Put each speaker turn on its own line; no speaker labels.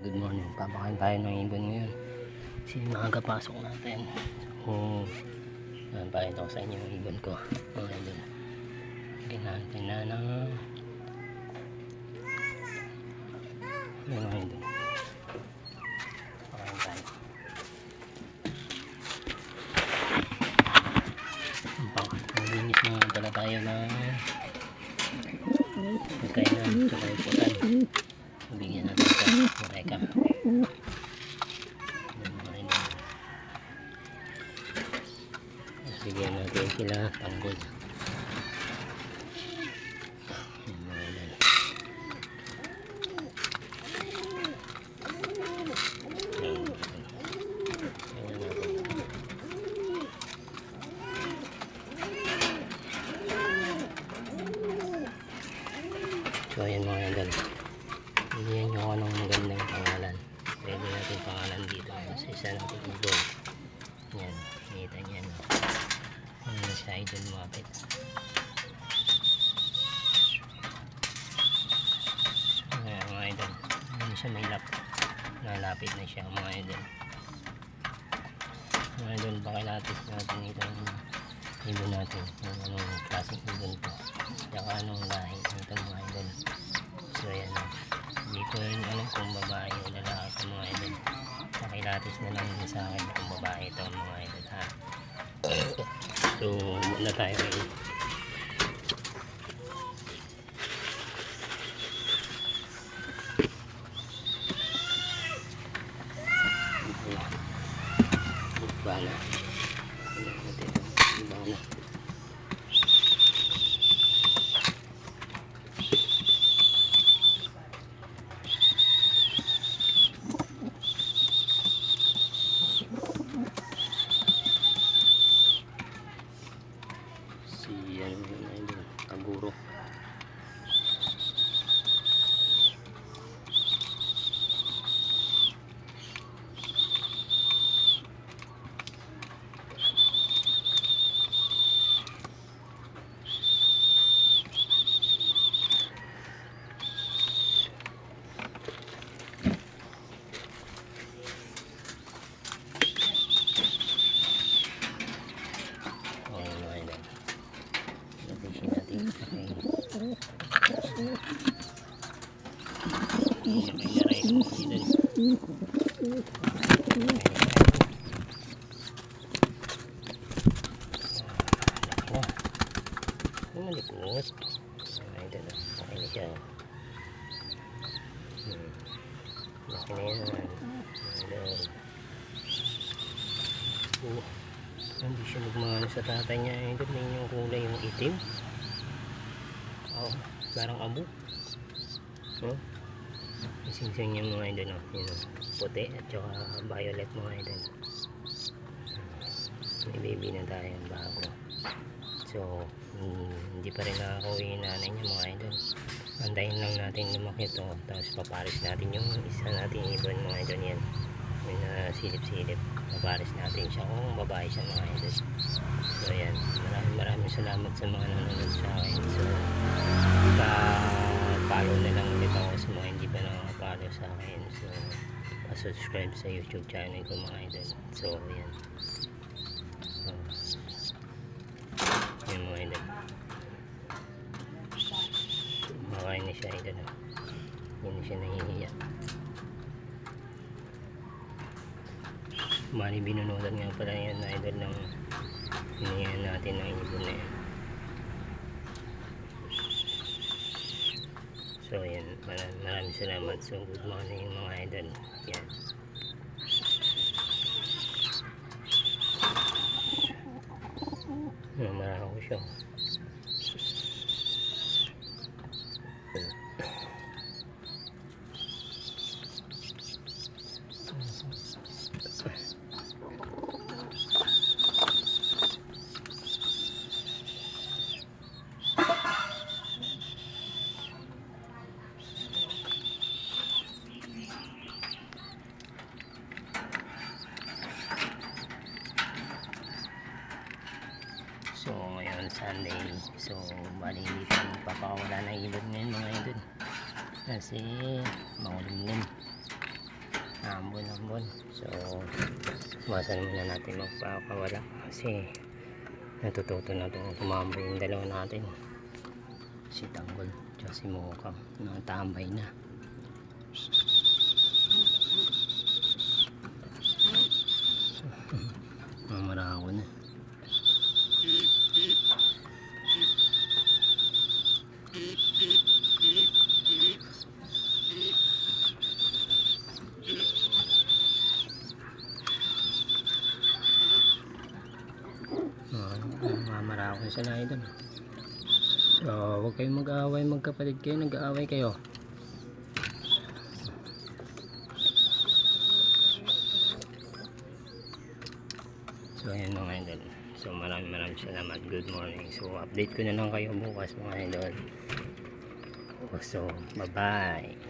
Good morning, papakain tayo ng ibon ngayon kasi maaga pasok natin. So, pakita ko sa inyo yung ibon ko mga ibon. Kinahantay na ng mga ibon. Pakain tayo. Maglinis na pala tayo ng kainan tsaka iputan. Bigyan natin ito mereka. Bigyan natin sila tanggol. So ayan mga idol, bigyan nyo ako ng magandang pangalan. Pwede natin pangalan dito sa isa natin ibon. Yan, nakita nyo no? Ano sa idol mapit. Ayan mga idol, hindi siya may nalapit na siya mga idol. Mga idol, bakilatis natin ito ibon natin, yung anong klaseng ibon po saka anong lahi ito mga idol. So ayan, hindi ko rin alam kung babae o lalaki ito mga idol. Pakilatis na lang din sa akin kung babae ito mga idol ha. So muna tayo ngayon. Bala bala si ano yun, kaguro. Malikot. Ay, ito na. Okay na siya. Laki na yan. Hindi siya magmahal sa tatay niya. Ito na yung kulay, yung itim. Parang abo. Isingsing yung mga idol. Puti at saka violet mga idol. May baby na tayo bago. So hindi pa rin nakakauwi yung nanay niya mga idol. Antayin lang natin lumaki ito, tapos paparis natin yung isa natin ibon mga idol. Yan may silip-silip, paparis natin siya kung babae siya mga idol. So yan, maraming salamat sa mga nanonood sa akin. So pa-follow na lang ulit ako sa mga hindi pa nakaka-follow sa akin. So pa-subscribe sa YouTube channel ko mga idol. So yan, yung mga idol, makain na siya idol. Hindi na siya nahihiya. Mali binunutan nga pala yan na idol ng hinihan natin ng ibon na yan. So yan, maraming salamat. So good morning mga idol. Yan, marami ko siya. So ngayon Sunday, so bali hindi tayo magpapakawala ng ibon ngayon mga idol kasi makulimlim. ambon-ambon. So bawasan muna natin magpapawala kasi natututo na itong tumambay yung dalawa natin, si Tanggol at si Mukam, nakatambay na. Mamarako na. Mamarako na sila idol. So huwag kayong mag-aaway magkapatid kayo, nag-aaway kayo. So ayan mga idol. So maraming salamat. Good morning. So update ko na lang kayo bukas mga idol. So bye bye.